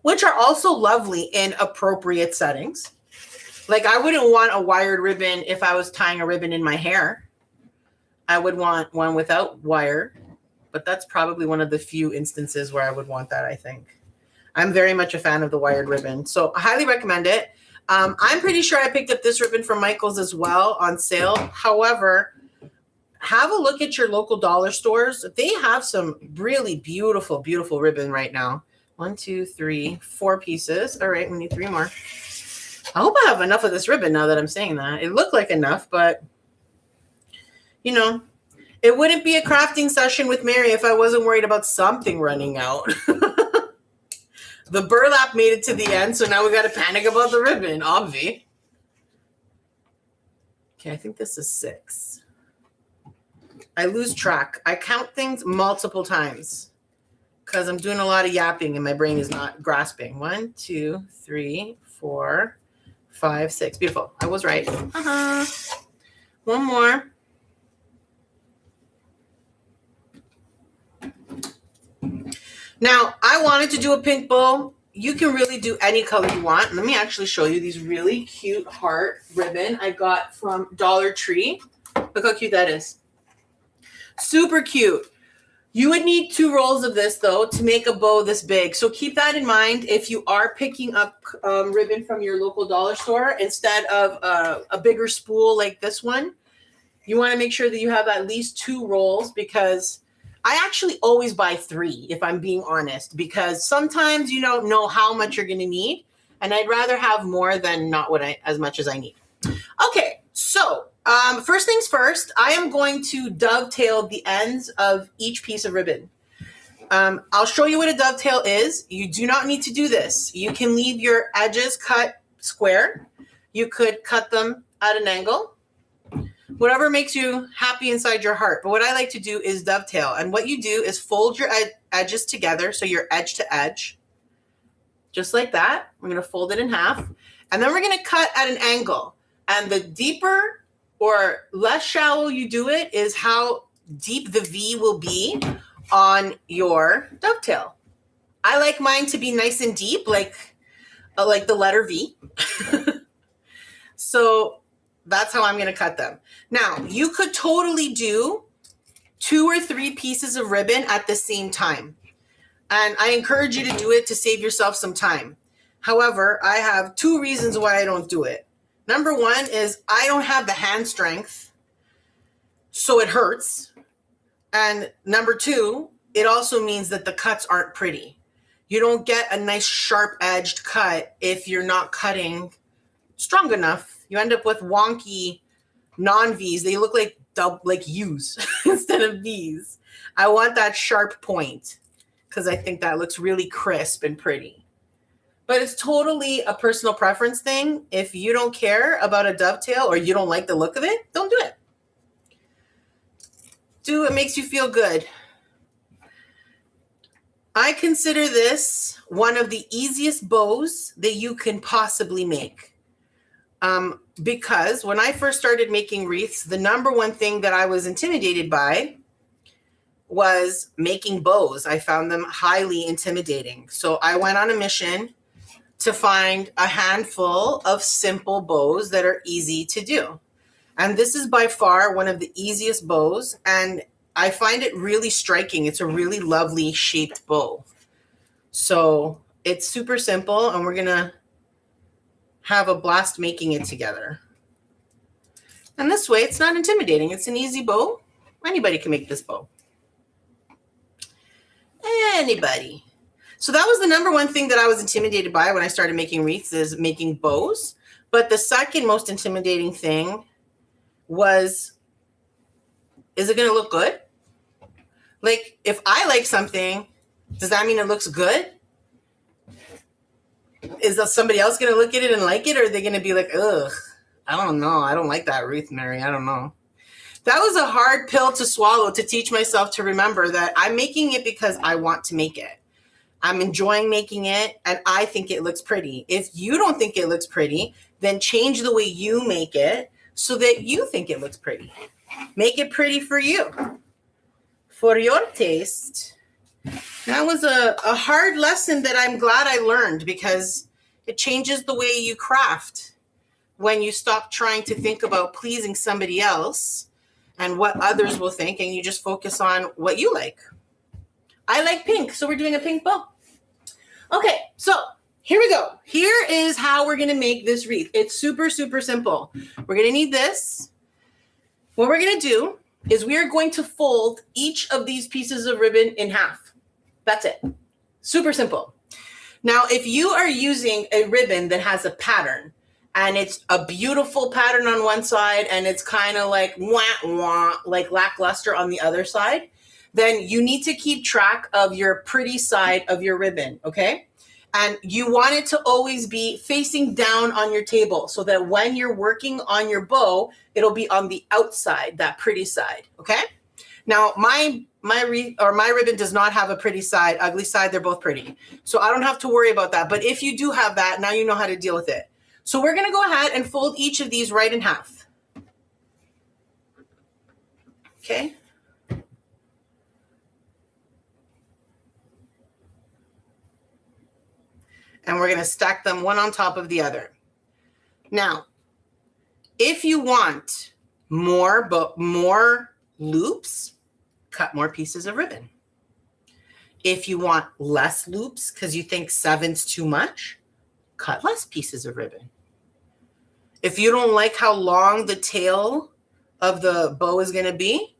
which are also lovely in appropriate settings. Like I wouldn't want a wired ribbon if I was tying a ribbon in my hair. I would want one without wire, but that's probably one of the few instances where I would want that, I think. I'm very much a fan of the wired ribbon, so I highly recommend it. I'm pretty sure I picked up this ribbon from Michael's as well on sale. However, have a look at your local dollar stores. They have some really beautiful, beautiful ribbon right now. 1, 2, 3, 4 pieces. All right, we need 3 more. I hope I have enough of this ribbon now that I'm saying that. It looked like enough, but, you know, it wouldn't be a crafting session with Mary if I wasn't worried about something running out. The burlap made it to the end, so now we got to panic about the ribbon, obvi. Okay, I think this is 6. I lose track. I count things multiple times because I'm doing a lot of yapping and my brain is not grasping. 1, 2, 3, 4, 5, 6. Beautiful. I was right. One more. Now, I wanted to do a pink bow. You can really do any color you want. Let me actually show you these really cute heart ribbon I got from Dollar Tree. Look how cute that is. Super cute. You would need 2 rolls of this, though, to make a bow this big. So keep that in mind if you are picking up ribbon from your local dollar store instead of a bigger spool like this one. You want to make sure that you have at least 2 rolls because I actually always buy 3, if I'm being honest, because sometimes you don't know how much you're going to need, and I'd rather have more than not as much as I need. Okay, so first things first, I am going to dovetail the ends of each piece of ribbon. I'll show you what a dovetail is. You do not need to do this. You can leave your edges cut square. You could cut them at an angle. Whatever makes you happy inside your heart. But what I like to do is dovetail. And what you do is fold your edges together, so you're edge to edge. Just like that. We're going to fold it in half. And then we're going to cut at an angle. And the deeper or less shallow you do it is how deep the V will be on your dovetail. I like mine to be nice and deep, like the letter V. So that's how I'm going to cut them. Now, you could totally do 2 or 3 pieces of ribbon at the same time. And I encourage you to do it to save yourself some time. However, I have 2 reasons why I don't do it. Number 1 is I don't have the hand strength, so it hurts. And number 2, it also means that the cuts aren't pretty. You don't get a nice sharp-edged cut if you're not cutting strong enough. You end up with wonky non-Vs. They look like U's instead of Vs. I want that sharp point because I think that looks really crisp and pretty. But it's totally a personal preference thing. If you don't care about a dovetail or you don't like the look of it, don't do it. Do what makes you feel good. I consider this one of the easiest bows that you can possibly make. Because when I first started making wreaths, the number one thing that I was intimidated by was making bows. I found them highly intimidating. So I went on a mission to find a handful of simple bows that are easy to do. And this is by far one of the easiest bows, and I find it really striking. It's a really lovely shaped bow. So it's super simple, and we're gonna have a blast making it together. And this way, it's not intimidating. It's an easy bow. Anybody can make this bow. Anybody. So that was the number one thing that I was intimidated by when I started making wreaths, is making bows. But the second most intimidating thing was, is it going to look good? Like, if I like something, does that mean it looks good? Is somebody else going to look at it and like it? Or are they going to be like, ugh, I don't know. I don't like that wreath, Mary. I don't know. That was a hard pill to swallow, to teach myself to remember that I'm making it because I want to make it. I'm enjoying making it, and I think it looks pretty. If you don't think it looks pretty, then change the way you make it so that you think it looks pretty. Make it pretty for you, for your taste. That was a hard lesson that I'm glad I learned, because it changes the way you craft when you stop trying to think about pleasing somebody else and what others will think, and you just focus on what you like. I like pink, so we're doing a pink bow. Okay, so here we go. Here is how we're going to make this wreath. It's super, super simple. We're going to need this. What we're going to do is we are going to fold each of these pieces of ribbon in half. That's it. Super simple. Now, if you are using a ribbon that has a pattern, and it's a beautiful pattern on one side, and it's kind of like wah, wah, like lackluster on the other side, then you need to keep track of your pretty side of your ribbon, okay? And you want it to always be facing down on your table so that when you're working on your bow, it'll be on the outside, that pretty side, okay? Now, my ribbon does not have a pretty side, ugly side. They're both pretty. So I don't have to worry about that. But if you do have that, now you know how to deal with it. So we're going to go ahead and fold each of these right in half. Okay? And we're going to stack them one on top of the other. Now, if you want more loops, cut more pieces of ribbon. If you want less loops because you think 7's too much, cut less pieces of ribbon. If you don't like how long the tail of the bow is going to be,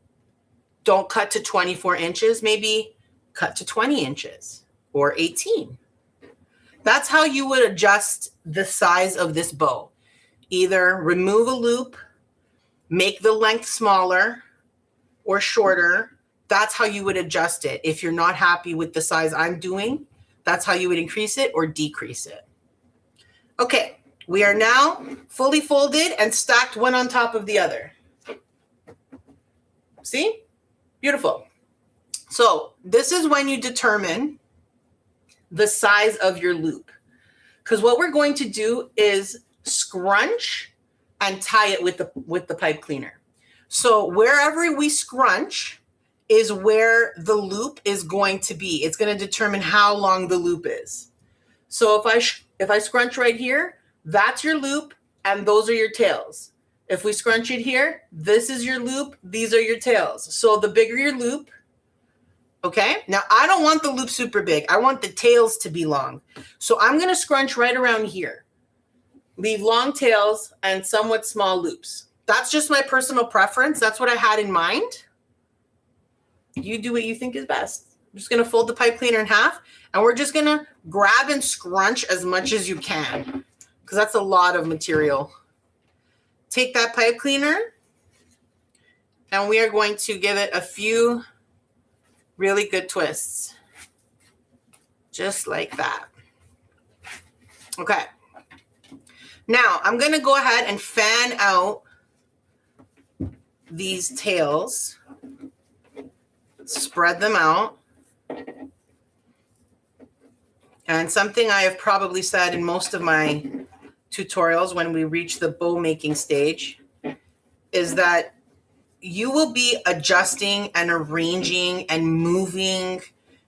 don't cut to 24 inches. Maybe cut to 20 inches or 18. That's how you would adjust the size of this bow. Either remove a loop, make the length smaller or shorter. That's how you would adjust it. If you're not happy with the size I'm doing, that's how you would increase it or decrease it. Okay, we are now fully folded and stacked one on top of the other. See? Beautiful. So this is when you determine the size of your loop. Because what we're going to do is scrunch and tie it with the pipe cleaner. So wherever we scrunch, is where the loop is going to be. It's going to determine how long the loop is. So if I scrunch right here, that's your loop and those are your tails. If we scrunch it here, this is your loop, these are your tails. So the bigger your loop, okay? Now I don't want the loop super big. I want the tails to be long. So I'm going to scrunch right around here. Leave long tails and somewhat small loops. That's just my personal preference. That's what I had in mind. You do what you think is best. I'm just going to fold the pipe cleaner in half, and we're just going to grab and scrunch as much as you can, because that's a lot of material. Take that pipe cleaner, and we are going to give it a few really good twists. Just like that. Okay. Now, I'm going to go ahead and fan out these tails. Spread them out. And something I have probably said in most of my tutorials when we reach the bow making stage is that you will be adjusting and arranging and moving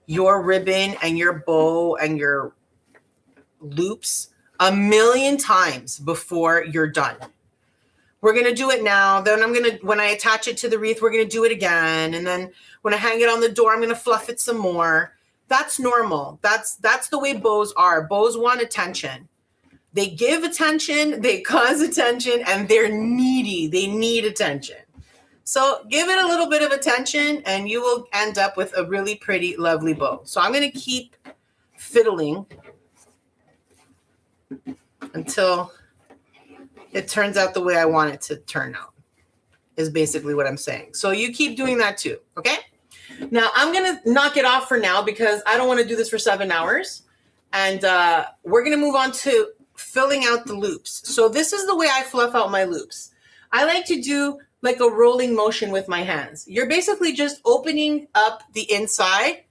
your ribbon and your bow and your loops a million times before you're done. We're going to do it now. Then when I attach it to the wreath, we're going to do it again. And then when I hang it on the door, I'm going to fluff it some more. That's normal. That's the way bows are. Bows want attention. They give attention, they cause attention, and they're needy. They need attention. So give it a little bit of attention and you will end up with a really pretty, lovely bow. So I'm going to keep fiddling until it turns out the way I want it to turn out, is basically what I'm saying. So you keep doing that too, okay? Now I'm going to knock it off for now because I don't want to do this for 7 hours. And we're going to move on to filling out the loops. So this is the way I fluff out my loops. I like to do like a rolling motion with my hands. You're basically just opening up the inside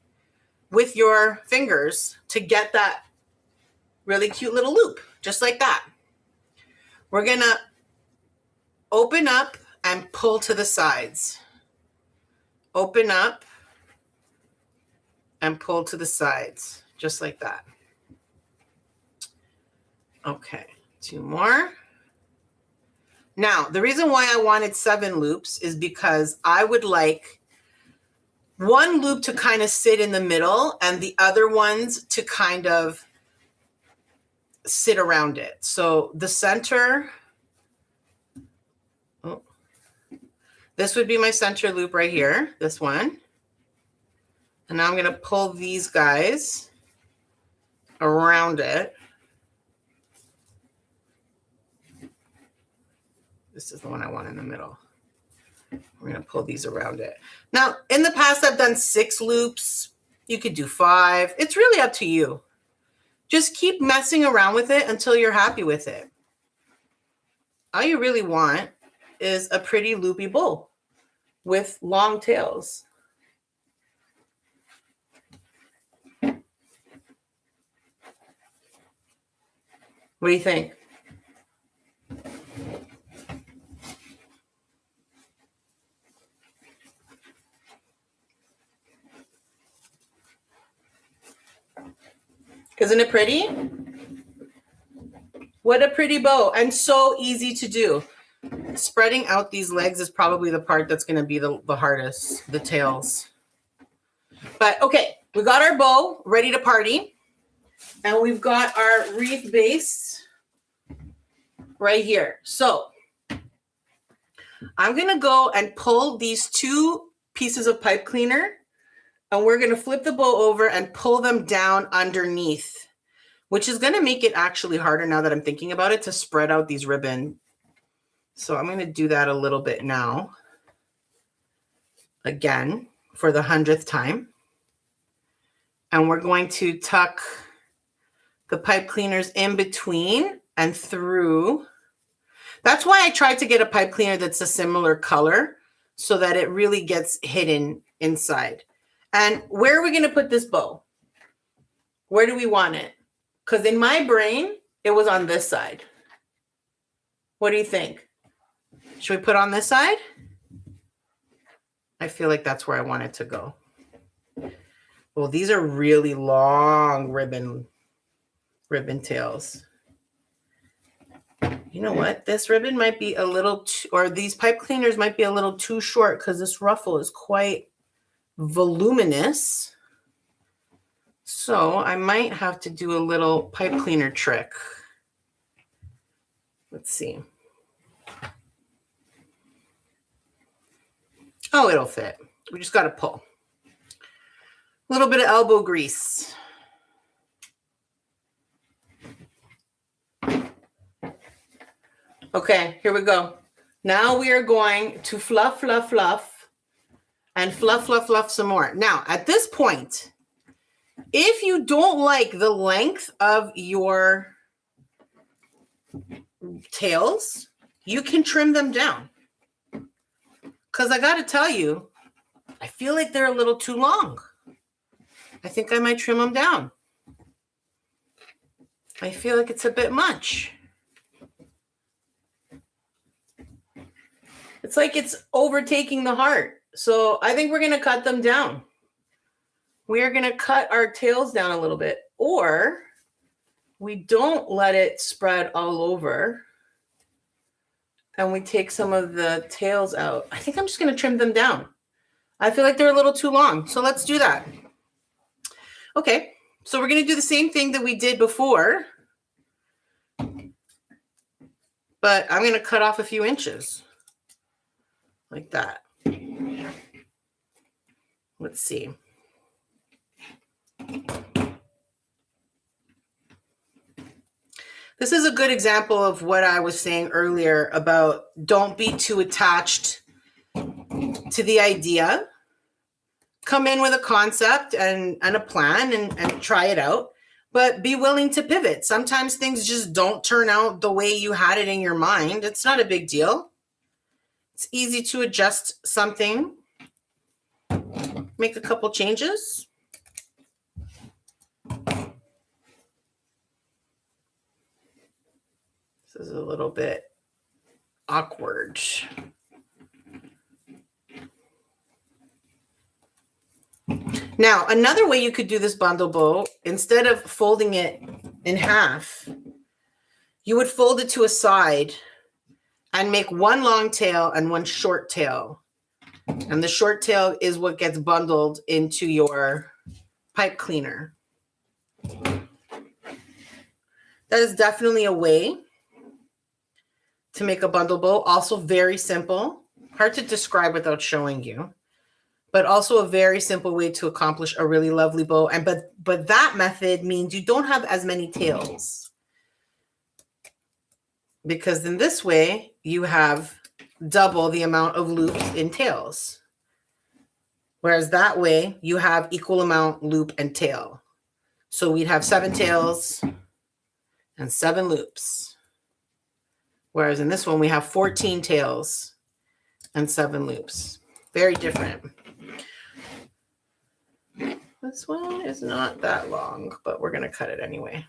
with your fingers to get that really cute little loop, just like that. We're going to open up and pull to the sides. Open up and pull to the sides, just like that. Okay, 2 more. Now, the reason why I wanted 7 loops is because I would like one loop to kind of sit in the middle and the other ones to kind of sit around it. So the center, this would be my center loop right here, this one. And now I'm going to pull these guys around it. This is the one I want in the middle. We're going to pull these around it. Now, in the past, I've done 6 loops. You could do 5. It's really up to you. Just keep messing around with it until you're happy with it. All you really want is a pretty loopy bow with long tails. What do you think? Isn't it pretty? What a pretty bow, and so easy to do. Spreading out these legs is probably the part that's going to be the hardest, the tails. But okay, we got our bow ready to party, and we've got our wreath base right here. So I'm going to go and pull these 2 pieces of pipe cleaner, and we're going to flip the bow over and pull them down underneath, which is going to make it actually harder now that I'm thinking about it to spread out these ribbon. So I'm going to do that a little bit now. Again, for the 100th time. And we're going to tuck the pipe cleaners in between and through. That's why I tried to get a pipe cleaner that's a similar color so that it really gets hidden inside. And where are we going to put this bow? Where do we want it? Because in my brain, it was on this side. What do you think? Should we put on this side? I feel like that's where I want it to go. Well, these are really long ribbon tails. You know what? This ribbon might be a little too, or these pipe cleaners might be a little too short because this ruffle is quite voluminous. So I might have to do a little pipe cleaner trick. Let's see. Oh, it'll fit. We just got to pull. A little bit of elbow grease. Okay, here we go. Now we are going to fluff, fluff, fluff, and fluff, fluff, fluff some more. Now, at this point, if you don't like the length of your tails, you can trim them down. Because I got to tell you, I feel like they're a little too long. I think I might trim them down. I feel like it's a bit much. It's like it's overtaking the heart. So I think we're going to cut them down. We are going to cut our tails down a little bit, or we don't let it spread all over and we take some of the tails out. I think I'm just going to trim them down. I feel like they're a little too long. So let's do that. Okay. So we're going to do the same thing that we did before, but I'm going to cut off a few inches like that. Let's see. This is a good example of what I was saying earlier about don't be too attached to the idea. Come in with a concept and a plan and try it out, but be willing to pivot. Sometimes things just don't turn out the way you had it in your mind. It's not a big deal. It's easy to adjust something, make a couple changes. This is a little bit awkward. Now, another way you could do this bundle bow, instead of folding it in half, you would fold it to a side and make one long tail and one short tail. And the short tail is what gets bundled into your pipe cleaner. That is definitely a way to make a bundle bow. Also very simple, hard to describe without showing you, but also a very simple way to accomplish a really lovely bow. And but that method means you don't have as many tails, because in this way you have double the amount of loops in tails, whereas that way you have equal amount loop and tail. So we'd have 7 tails and 7 loops, whereas in this one we have 14 tails and 7 loops. Very different. This one is not that long, but we're going to cut it anyway.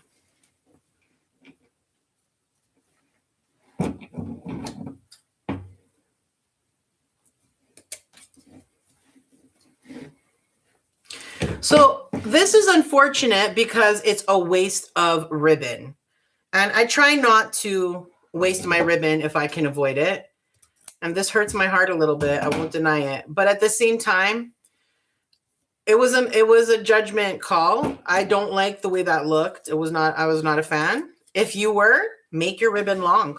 So this is unfortunate because it's a waste of ribbon. And I try not to waste my ribbon if I can avoid it. And this hurts my heart a little bit. I won't deny it. But at the same time, it was a judgment call. I don't like the way that looked. I was not a fan. If you were, make your ribbon long.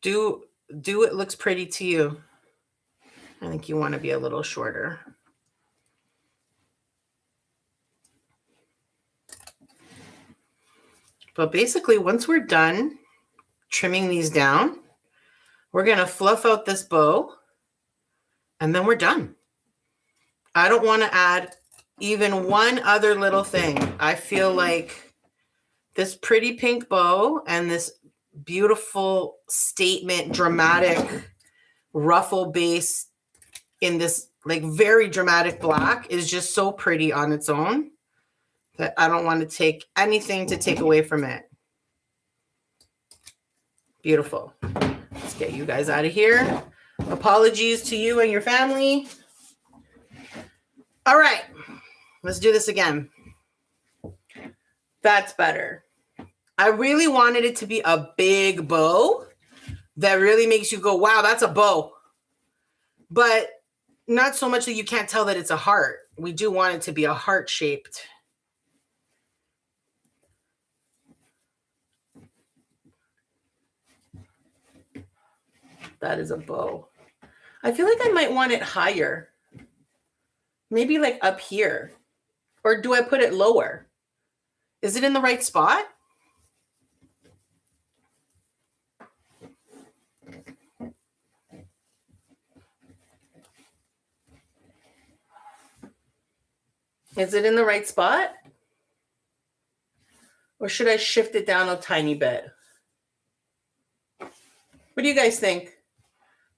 Do it looks pretty to you. I think you want to be a little shorter. But basically, once we're done trimming these down, we're going to fluff out this bow, and then we're done. I don't want to add even one other little thing. I feel like this pretty pink bow and this beautiful statement, dramatic ruffle base in this like very dramatic black is just so pretty on its own that I don't want to take anything to take away from it. Beautiful. Let's get you guys out of here. Apologies to you and your family. All right, let's do this again. That's better. I really wanted it to be a big bow that really makes you go, wow, that's a bow. But not so much that you can't tell that it's a heart. We do want it to be a heart shaped. That is a bow. I feel like I might want it higher. Maybe like up here. Or do I put it lower? Is it in the right spot? Is it in the right spot? Or should I shift it down a tiny bit? What do you guys think?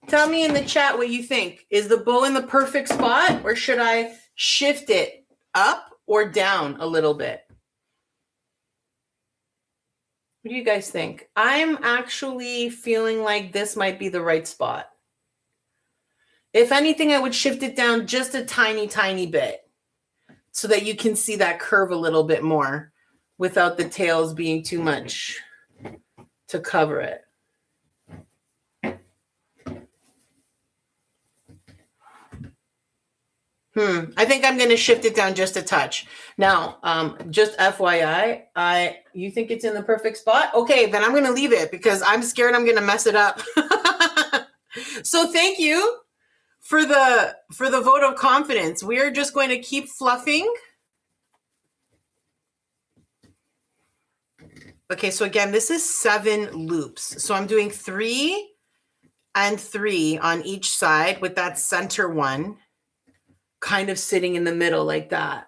Tell me in the chat what you think. Is the bow in the perfect spot, or should I shift it up or down a little bit? What do you guys think? I'm actually feeling like this might be the right spot. If anything, I would shift it down just a tiny, tiny bit so that you can see that curve a little bit more without the tails being too much to cover it. I think I'm going to shift it down just a touch. Now, just FYI, you think it's in the perfect spot? Okay, then I'm going to leave it because I'm scared I'm going to mess it up. So thank you for the vote of confidence. We're just going to keep fluffing. Okay, so again, this is 7 loops. So I'm doing 3 and 3 on each side with that center one kind of sitting in the middle like that.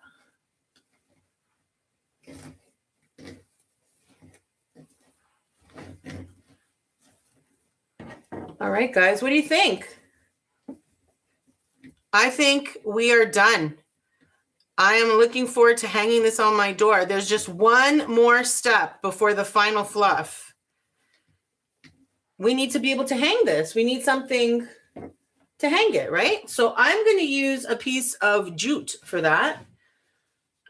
All right, guys, what do you think? I think we are done. I am looking forward to hanging this on my door. There's just one more step before the final fluff. We need to be able to hang this. We need something to hang it, right? So I'm going to use a piece of jute for that.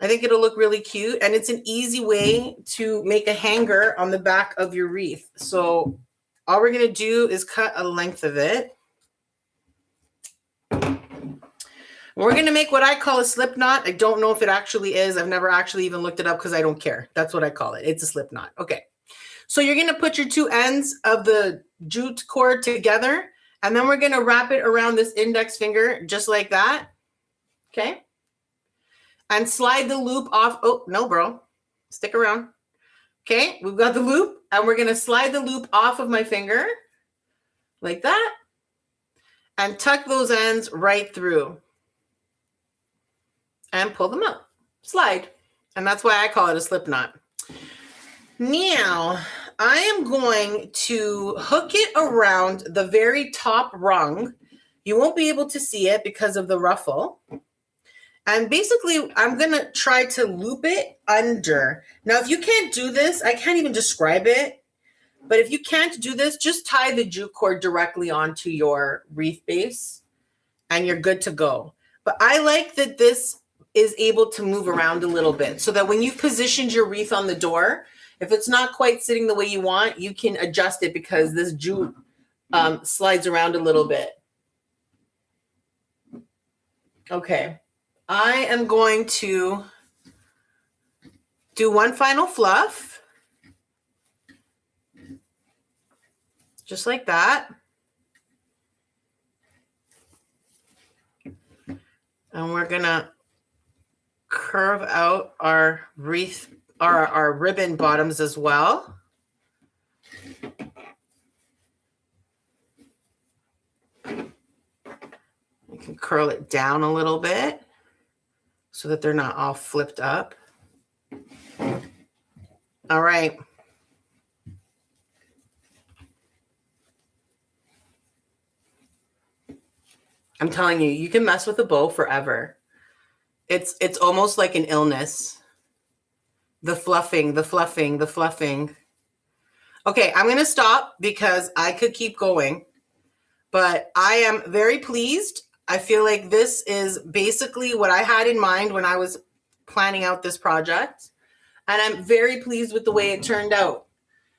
I think it'll look really cute, and it's an easy way to make a hanger on the back of your wreath. So all we're going to do is cut a length of it. We're going to make what I call a slip knot. I don't know if it actually is. I've never actually even looked it up because I don't care. That's what I call it. It's a slip knot. Okay. So you're going to put your 2 ends of the jute cord together, and then we're going to wrap it around this index finger just like that. Okay. And slide the loop off. Oh, no, bro. Stick around. Okay. We've got the loop, and we're going to slide the loop off of my finger like that and tuck those ends right through and pull them up. Slide. And that's why I call it a slip knot. Now, I am going to hook it around the very top rung. You won't be able to see it because of the ruffle. And basically, I'm going to try to loop it under. Now, if you can't do this, I can't even describe it. But if you can't do this, just tie the jute cord directly onto your wreath base, and you're good to go. But I like that this is able to move around a little bit so that when you've positioned your wreath on the door, if it's not quite sitting the way you want, you can adjust it because this jute slides around a little bit. Okay. I am going to do one final fluff. Just like that. And we're going to curve out our wreath, our ribbon bottoms as well. You can curl it down a little bit so that they're not all flipped up. All right. I'm telling you, you can mess with a bow forever. It's almost like an illness. The fluffing, the fluffing, the fluffing. Okay, I'm going to stop because I could keep going. but I am very pleased. I feel like this is basically what I had in mind when I was planning out this project, and I'm very pleased with the way it turned out.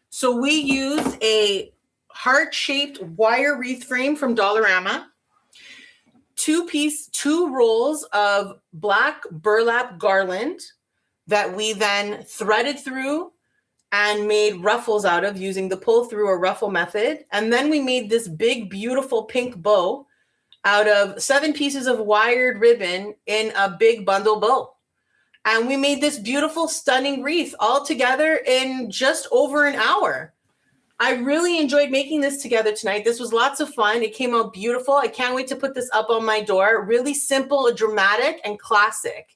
So we use a heart-shaped wire wreath frame from Dollarama, two rolls of black burlap garland that we then threaded through and made ruffles out of using the pull through or ruffle method. And then we made this big, beautiful pink bow out of 7 pieces of wired ribbon in a big bundle bow. And we made this beautiful, stunning wreath all together in just over an hour. I really enjoyed making this together tonight. This was lots of fun. It came out beautiful. I can't wait to put this up on my door. Really simple, dramatic, and classic.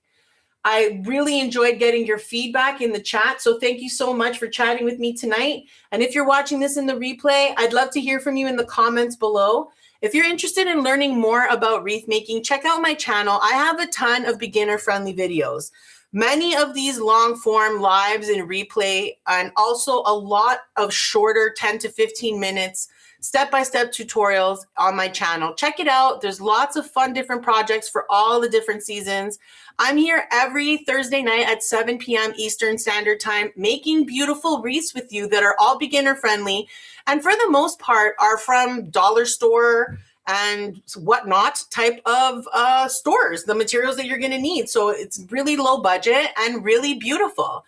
I really enjoyed getting your feedback in the chat. So thank you so much for chatting with me tonight. And if you're watching this in the replay, I'd love to hear from you in the comments below. If you're interested in learning more about wreath making, check out my channel. I have a ton of beginner-friendly videos. Many of these long-form lives in replay, and also a lot of shorter 10 to 15 minutes step-by-step tutorials on my channel. Check it out. There's lots of fun different projects for all the different seasons. I'm here every Thursday night at 7 p.m. Eastern Standard Time making beautiful wreaths with you that are all beginner-friendly, and for the most part are from dollar store and whatnot type of stores, the materials that you're going to need. So it's really low budget and really beautiful.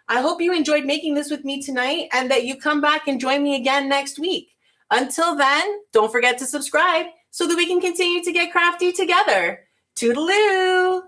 I hope you enjoyed making this with me tonight and that you come back and join me again next week. Until then, don't forget to subscribe so that we can continue to get crafty together. Toodaloo!